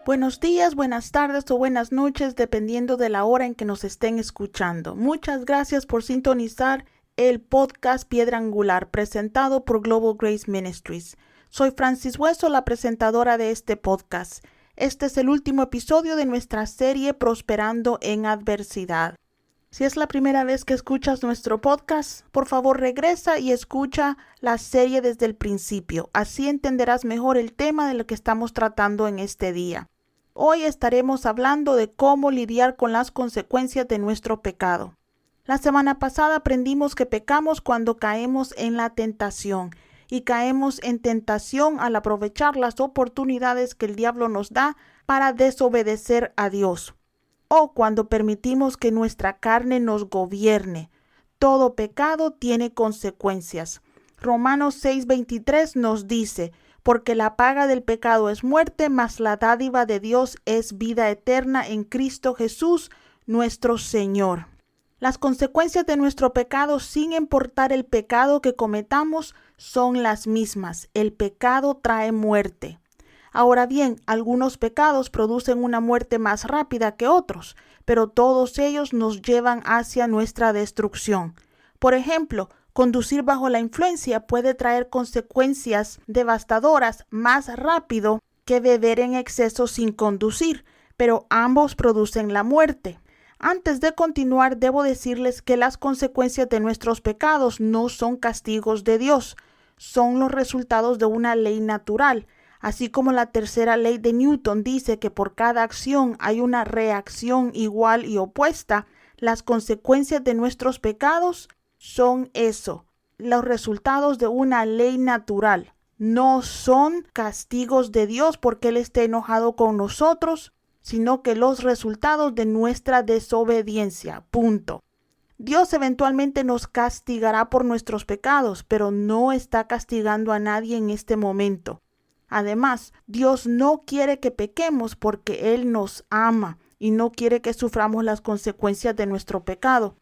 Buenos días, buenas tardes o buenas noches, dependiendo de la hora en que nos estén escuchando. Muchas gracias por sintonizar el podcast Piedra Angular, presentado por Global Grace Ministries. Soy Francis Hueso, la presentadora de este podcast. Este es el último episodio de nuestra serie Prosperando en Adversidad. Si es la primera vez que escuchas nuestro podcast, por favor regresa y escucha la serie desde el principio. Así entenderás mejor el tema de lo que estamos tratando en este día. Hoy estaremos hablando de cómo lidiar con las consecuencias de nuestro pecado. La semana pasada aprendimos que pecamos cuando caemos en la tentación y caemos en tentación al aprovechar las oportunidades que el diablo nos da para desobedecer a Dios, o cuando permitimos que nuestra carne nos gobierne. Todo pecado tiene consecuencias. Romanos 6:23 nos dice: porque la paga del pecado es muerte, mas la dádiva de Dios es vida eterna en Cristo Jesús, nuestro Señor. Las consecuencias de nuestro pecado, sin importar el pecado que cometamos, son las mismas. El pecado trae muerte. Ahora bien, algunos pecados producen una muerte más rápida que otros, pero todos ellos nos llevan hacia nuestra destrucción. Por ejemplo, conducir bajo la influencia puede traer consecuencias devastadoras más rápido que beber en exceso sin conducir, pero ambos producen la muerte. Antes de continuar, debo decirles que las consecuencias de nuestros pecados no son castigos de Dios, son los resultados de una ley natural. Así como la tercera ley de Newton dice que por cada acción hay una reacción igual y opuesta, las consecuencias de nuestros pecados son eso, los resultados de una ley natural. No son castigos de Dios porque Él esté enojado con nosotros, sino que los resultados de nuestra desobediencia. Punto. Dios eventualmente nos castigará por nuestros pecados, pero no está castigando a nadie en este momento. Además, Dios no quiere que pequemos porque Él nos ama y no quiere que suframos las consecuencias de nuestro pecado.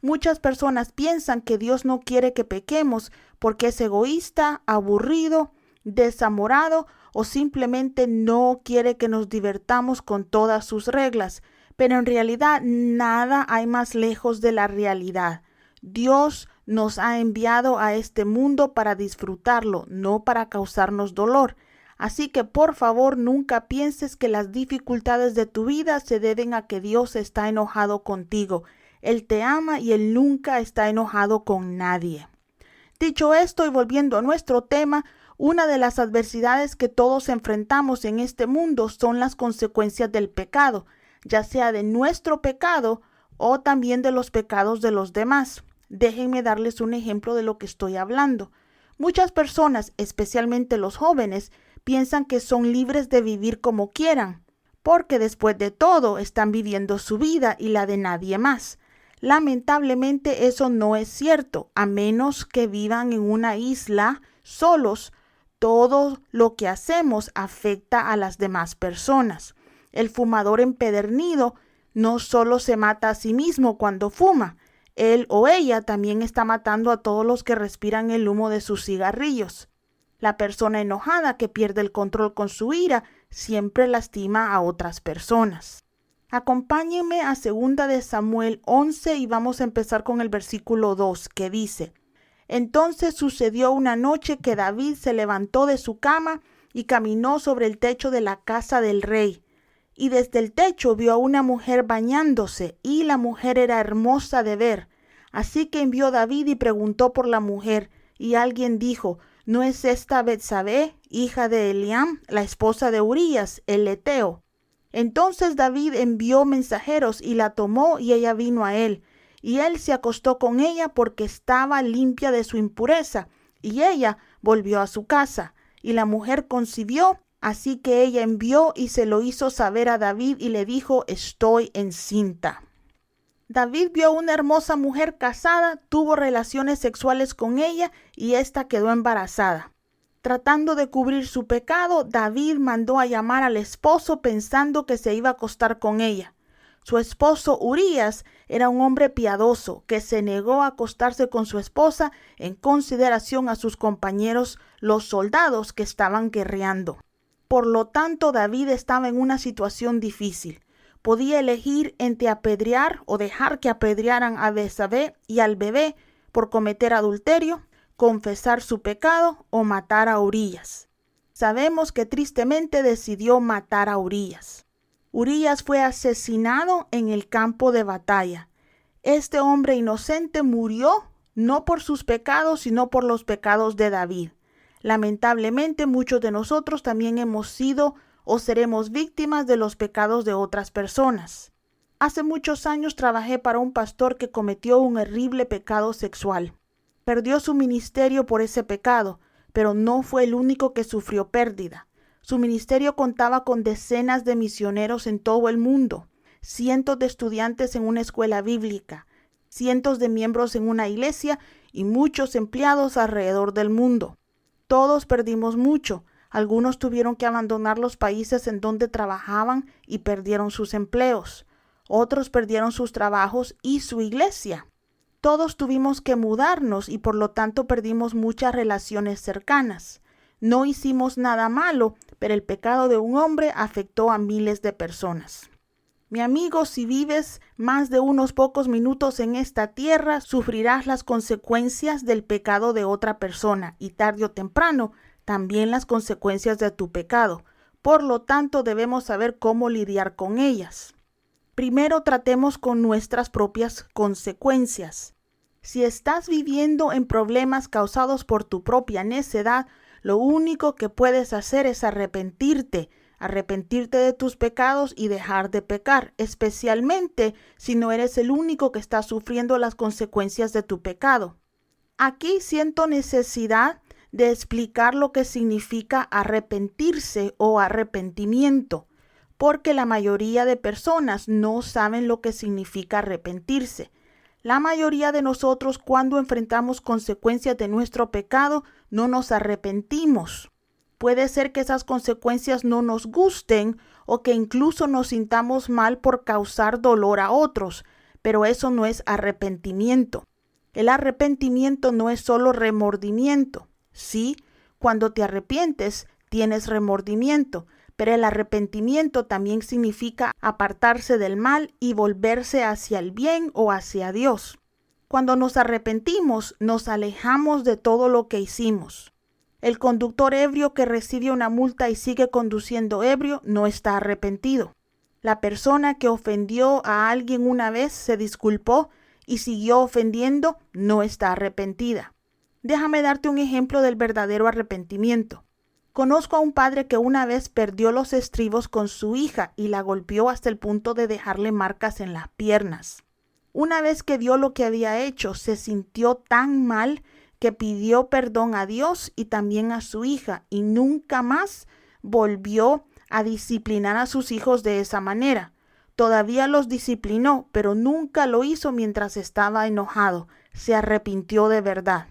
Muchas personas piensan que Dios no quiere que pequemos porque es egoísta, aburrido, desamorado o simplemente no quiere que nos divertamos con todas sus reglas. Pero en realidad nada hay más lejos de la realidad. Dios nos ha enviado a este mundo para disfrutarlo, no para causarnos dolor. Así que por favor nunca pienses que las dificultades de tu vida se deben a que Dios está enojado contigo. Él te ama y Él nunca está enojado con nadie. Dicho esto y volviendo a nuestro tema, una de las adversidades que todos enfrentamos en este mundo son las consecuencias del pecado, ya sea de nuestro pecado o también de los pecados de los demás. Déjenme darles un ejemplo de lo que estoy hablando. Muchas personas, especialmente los jóvenes, piensan que son libres de vivir como quieran, porque después de todo están viviendo su vida y la de nadie más. Lamentablemente eso no es cierto, a menos que vivan en una isla solos. Todo lo que hacemos afecta a las demás personas. El fumador empedernido no solo se mata a sí mismo cuando fuma, él o ella también está matando a todos los que respiran el humo de sus cigarrillos. La persona enojada que pierde el control con su ira siempre lastima a otras personas. Acompáñenme a 2 de Samuel 11 y vamos a empezar con el versículo 2 que dice: Entonces sucedió una noche que David se levantó de su cama y caminó sobre el techo de la casa del rey. Y desde el techo vio a una mujer bañándose, y la mujer era hermosa de ver. Así que envió David y preguntó por la mujer, y alguien dijo: ¿No es esta Betsabé, hija de Eliam, la esposa de Urías, el heteo? Entonces David envió mensajeros y la tomó y ella vino a él. Y él se acostó con ella porque estaba limpia de su impureza. Y ella volvió a su casa. Y la mujer concibió, así que ella envió y se lo hizo saber a David y le dijo: estoy encinta. David vio a una hermosa mujer casada, tuvo relaciones sexuales con ella y ésta quedó embarazada. Tratando de cubrir su pecado, David mandó a llamar al esposo pensando que se iba a acostar con ella. Su esposo Urías era un hombre piadoso que se negó a acostarse con su esposa en consideración a sus compañeros, los soldados que estaban guerreando. Por lo tanto, David estaba en una situación difícil. Podía elegir entre apedrear o dejar que apedrearan a Betsabé y al bebé por cometer adulterio, confesar su pecado o matar a Urías. Sabemos que tristemente decidió matar a Urías. Urías fue asesinado en el campo de batalla. Este hombre inocente murió no por sus pecados, sino por los pecados de David. Lamentablemente, muchos de nosotros también hemos sido o seremos víctimas de los pecados de otras personas. Hace muchos años trabajé para un pastor que cometió un horrible pecado sexual. Perdió su ministerio por ese pecado, pero no fue el único que sufrió pérdida. Su ministerio contaba con decenas de misioneros en todo el mundo, cientos de estudiantes en una escuela bíblica, cientos de miembros en una iglesia y muchos empleados alrededor del mundo. Todos perdimos mucho. Algunos tuvieron que abandonar los países en donde trabajaban y perdieron sus empleos. Otros perdieron sus trabajos y su iglesia. Todos tuvimos que mudarnos y por lo tanto perdimos muchas relaciones cercanas. No hicimos nada malo, pero el pecado de un hombre afectó a miles de personas. Mi amigo, si vives más de unos pocos minutos en esta tierra, sufrirás las consecuencias del pecado de otra persona y tarde o temprano también las consecuencias de tu pecado. Por lo tanto, debemos saber cómo lidiar con ellas. Primero, tratemos con nuestras propias consecuencias. Si estás viviendo en problemas causados por tu propia necedad, lo único que puedes hacer es arrepentirte de tus pecados y dejar de pecar, especialmente si no eres el único que está sufriendo las consecuencias de tu pecado. Aquí siento necesidad de explicar lo que significa arrepentirse o arrepentimiento, porque la mayoría de personas no saben lo que significa arrepentirse. La mayoría de nosotros, cuando enfrentamos consecuencias de nuestro pecado, no nos arrepentimos. Puede ser que esas consecuencias no nos gusten o que incluso nos sintamos mal por causar dolor a otros, pero eso no es arrepentimiento. El arrepentimiento no es solo remordimiento. Sí, cuando te arrepientes, tienes remordimiento, pero el arrepentimiento también significa apartarse del mal y volverse hacia el bien o hacia Dios. Cuando nos arrepentimos, nos alejamos de todo lo que hicimos. El conductor ebrio que recibe una multa y sigue conduciendo ebrio no está arrepentido. La persona que ofendió a alguien una vez se disculpó y siguió ofendiendo no está arrepentida. Déjame darte un ejemplo del verdadero arrepentimiento. Conozco a un padre que una vez perdió los estribos con su hija y la golpeó hasta el punto de dejarle marcas en las piernas. Una vez que vio lo que había hecho, se sintió tan mal que pidió perdón a Dios y también a su hija y nunca más volvió a disciplinar a sus hijos de esa manera. Todavía los disciplinó, pero nunca lo hizo mientras estaba enojado. Se arrepintió de verdad.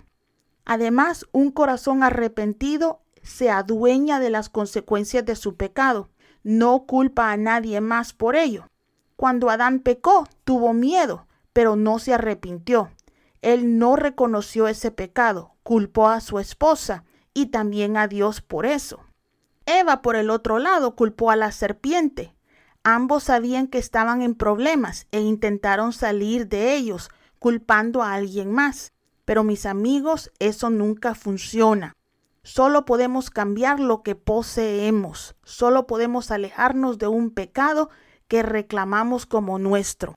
Además, un corazón arrepentido se adueña de las consecuencias de su pecado. No culpa a nadie más por ello. Cuando Adán pecó, tuvo miedo, pero no se arrepintió. Él no reconoció ese pecado, culpó a su esposa y también a Dios por eso. Eva, por el otro lado, culpó a la serpiente. Ambos sabían que estaban en problemas e intentaron salir de ellos, culpando a alguien más. Pero mis amigos, eso nunca funciona. Solo podemos cambiar lo que poseemos. Solo podemos alejarnos de un pecado que reclamamos como nuestro.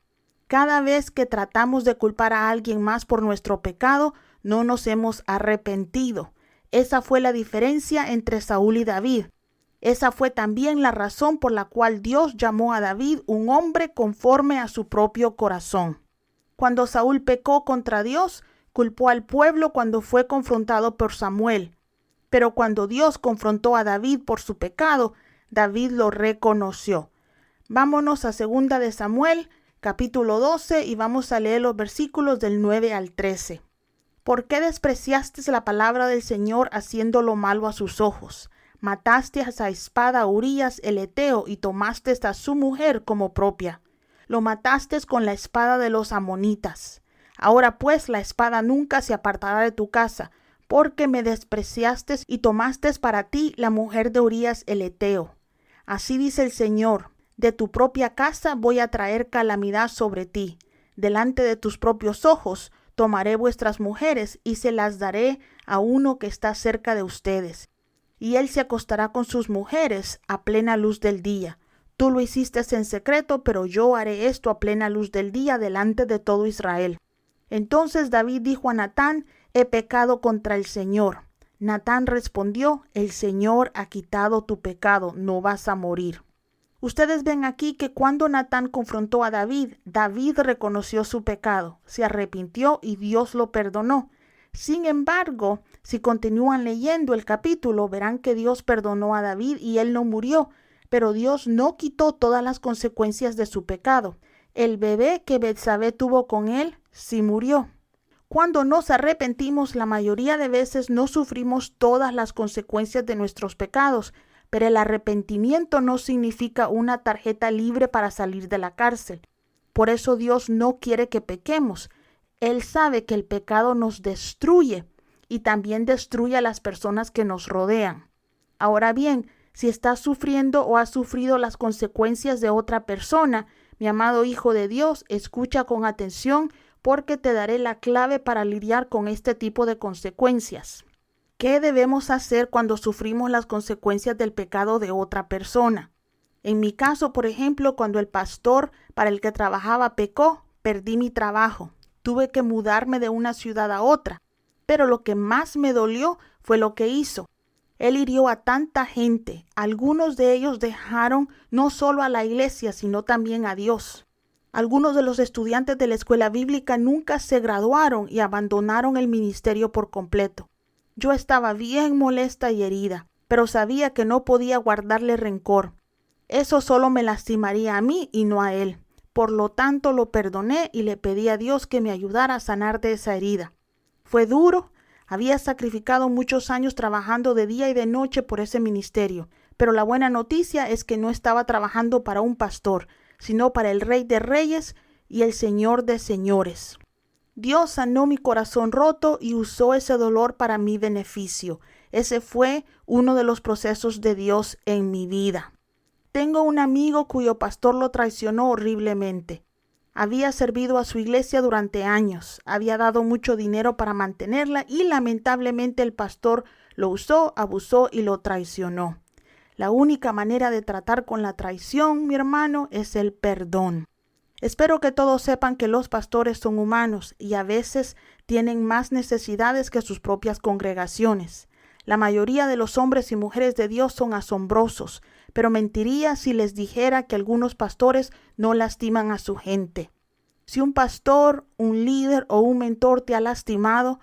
Cada vez que tratamos de culpar a alguien más por nuestro pecado, no nos hemos arrepentido. Esa fue la diferencia entre Saúl y David. Esa fue también la razón por la cual Dios llamó a David un hombre conforme a su propio corazón. Cuando Saúl pecó contra Dios, culpó al pueblo cuando fue confrontado por Samuel. Pero cuando Dios confrontó a David por su pecado, David lo reconoció. Vámonos a 2 de Samuel, capítulo 12, y vamos a leer los versículos del 9 al 13. ¿Por qué despreciaste la palabra del Señor haciendo lo malo a sus ojos? Mataste a espada a Urías el Heteo y tomaste a su mujer como propia. Lo mataste con la espada de los amonitas. Ahora pues la espada nunca se apartará de tu casa, porque me despreciaste y tomaste para ti la mujer de Urías el Heteo. Así dice el Señor, de tu propia casa voy a traer calamidad sobre ti. Delante de tus propios ojos tomaré vuestras mujeres y se las daré a uno que está cerca de ustedes. Y él se acostará con sus mujeres a plena luz del día. Tú lo hiciste en secreto, pero yo haré esto a plena luz del día delante de todo Israel. Entonces David dijo a Natán, he pecado contra el Señor. Natán respondió, el Señor ha quitado tu pecado, no vas a morir. Ustedes ven aquí que cuando Natán confrontó a David, David reconoció su pecado, se arrepintió y Dios lo perdonó. Sin embargo, si continúan leyendo el capítulo, verán que Dios perdonó a David y él no murió, pero Dios no quitó todas las consecuencias de su pecado. El bebé que Betsabé tuvo con él sí murió. Cuando nos arrepentimos, la mayoría de veces no sufrimos todas las consecuencias de nuestros pecados, pero el arrepentimiento no significa una tarjeta libre para salir de la cárcel. Por eso Dios no quiere que pequemos. Él sabe que el pecado nos destruye y también destruye a las personas que nos rodean. Ahora bien, si estás sufriendo o has sufrido las consecuencias de otra persona, mi amado hijo de Dios, escucha con atención porque te daré la clave para lidiar con este tipo de consecuencias. ¿Qué debemos hacer cuando sufrimos las consecuencias del pecado de otra persona? En mi caso, por ejemplo, cuando el pastor para el que trabajaba pecó, perdí mi trabajo. Tuve que mudarme de una ciudad a otra. Pero lo que más me dolió fue lo que hizo. Él hirió a tanta gente. Algunos de ellos dejaron no solo a la iglesia, sino también a Dios. Algunos de los estudiantes de la escuela bíblica nunca se graduaron y abandonaron el ministerio por completo. Yo estaba bien molesta y herida, pero sabía que no podía guardarle rencor. Eso solo me lastimaría a mí y no a él. Por lo tanto, lo perdoné y le pedí a Dios que me ayudara a sanar de esa herida. Fue duro. Había sacrificado muchos años trabajando de día y de noche por ese ministerio, pero la buena noticia es que no estaba trabajando para un pastor, sino para el Rey de Reyes y el Señor de Señores. Dios sanó mi corazón roto y usó ese dolor para mi beneficio. Ese fue uno de los procesos de Dios en mi vida. Tengo un amigo cuyo pastor lo traicionó horriblemente. Había servido a su iglesia durante años, había dado mucho dinero para mantenerla y lamentablemente el pastor lo usó, abusó y lo traicionó. La única manera de tratar con la traición, mi hermano, es el perdón. Espero que todos sepan que los pastores son humanos y a veces tienen más necesidades que sus propias congregaciones. La mayoría de los hombres y mujeres de Dios son asombrosos, pero mentiría si les dijera que algunos pastores no lastiman a su gente. Si un pastor, un líder o un mentor te ha lastimado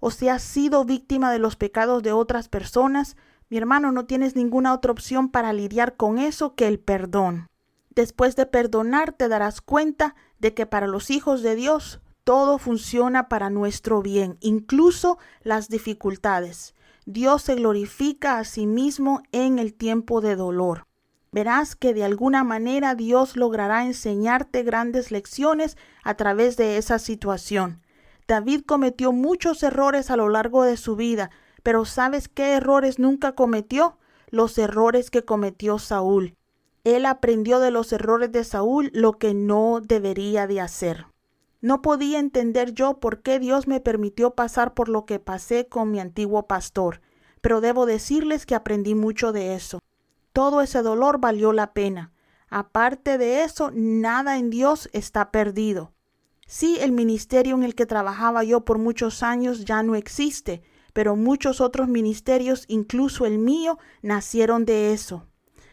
o si has sido víctima de los pecados de otras personas, mi hermano, no tienes ninguna otra opción para lidiar con eso que el perdón. Después de perdonar, te darás cuenta de que para los hijos de Dios todo funciona para nuestro bien, incluso las dificultades. Dios se glorifica a sí mismo en el tiempo de dolor. Verás que de alguna manera Dios logrará enseñarte grandes lecciones a través de esa situación. David cometió muchos errores a lo largo de su vida, pero ¿sabes qué errores nunca cometió? Los errores que cometió Saúl. Él aprendió de los errores de Saúl lo que no debería de hacer. No podía entender yo por qué Dios me permitió pasar por lo que pasé con mi antiguo pastor, pero debo decirles que aprendí mucho de eso. Todo ese dolor valió la pena. Aparte de eso, nada en Dios está perdido. Sí, el ministerio en el que trabajaba yo por muchos años ya no existe, pero muchos otros ministerios, incluso el mío, nacieron de eso.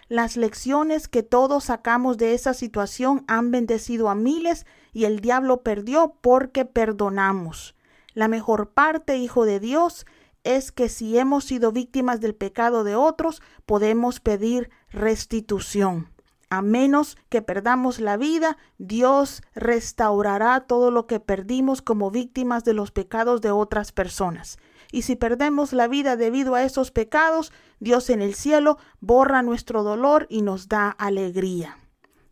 Las lecciones que todos sacamos de esa situación han bendecido a miles y el diablo perdió porque perdonamos. La mejor parte, hijo de Dios, es que si hemos sido víctimas del pecado de otros, podemos pedir restitución. A menos que perdamos la vida, Dios restaurará todo lo que perdimos como víctimas de los pecados de otras personas. Y si perdemos la vida debido a esos pecados, Dios en el cielo borra nuestro dolor y nos da alegría.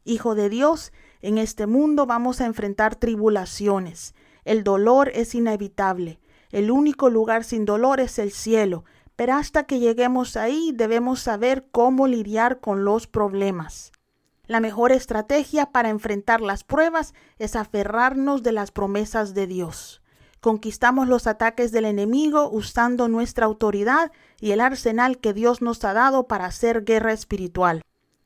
Hijo de Dios, en este mundo vamos a enfrentar tribulaciones. El dolor es inevitable. El único lugar sin dolor es el cielo. Pero hasta que lleguemos ahí, debemos saber cómo lidiar con los problemas. La mejor estrategia para enfrentar las pruebas es aferrarnos de las promesas de Dios. Conquistamos los ataques del enemigo usando nuestra autoridad y el arsenal que Dios nos ha dado para hacer guerra espiritual.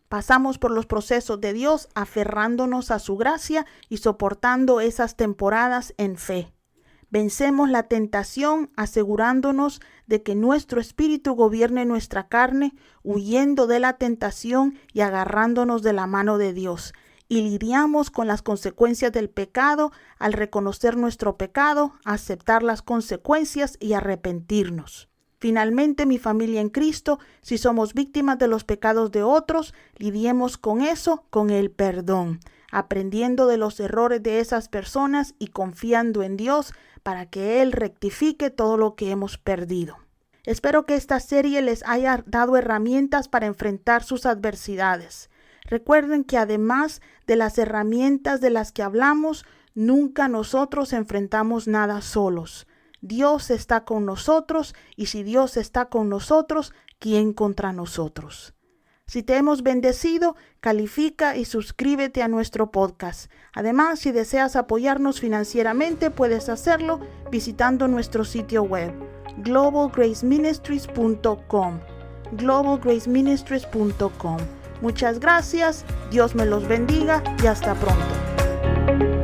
Pasamos por los procesos de Dios aferrándonos a su gracia y soportando esas temporadas en fe. Vencemos la tentación asegurándonos de que nuestro espíritu gobierne nuestra carne, huyendo de la tentación y agarrándonos de la mano de Dios. Y lidiamos con las consecuencias del pecado al reconocer nuestro pecado, aceptar las consecuencias y arrepentirnos. Finalmente, mi familia en Cristo, si somos víctimas de los pecados de otros, lidiemos con eso, con el perdón, aprendiendo de los errores de esas personas y confiando en Dios para que Él rectifique todo lo que hemos perdido. Espero que esta serie les haya dado herramientas para enfrentar sus adversidades. Recuerden que además de las herramientas de las que hablamos, nunca nosotros enfrentamos nada solos. Dios está con nosotros y si Dios está con nosotros, ¿quién contra nosotros? Si te hemos bendecido, califica y suscríbete a nuestro podcast. Además, si deseas apoyarnos financieramente, puedes hacerlo visitando nuestro sitio web, globalgraceministries.com. globalgraceministries.com. Muchas gracias, Dios me los bendiga y hasta pronto.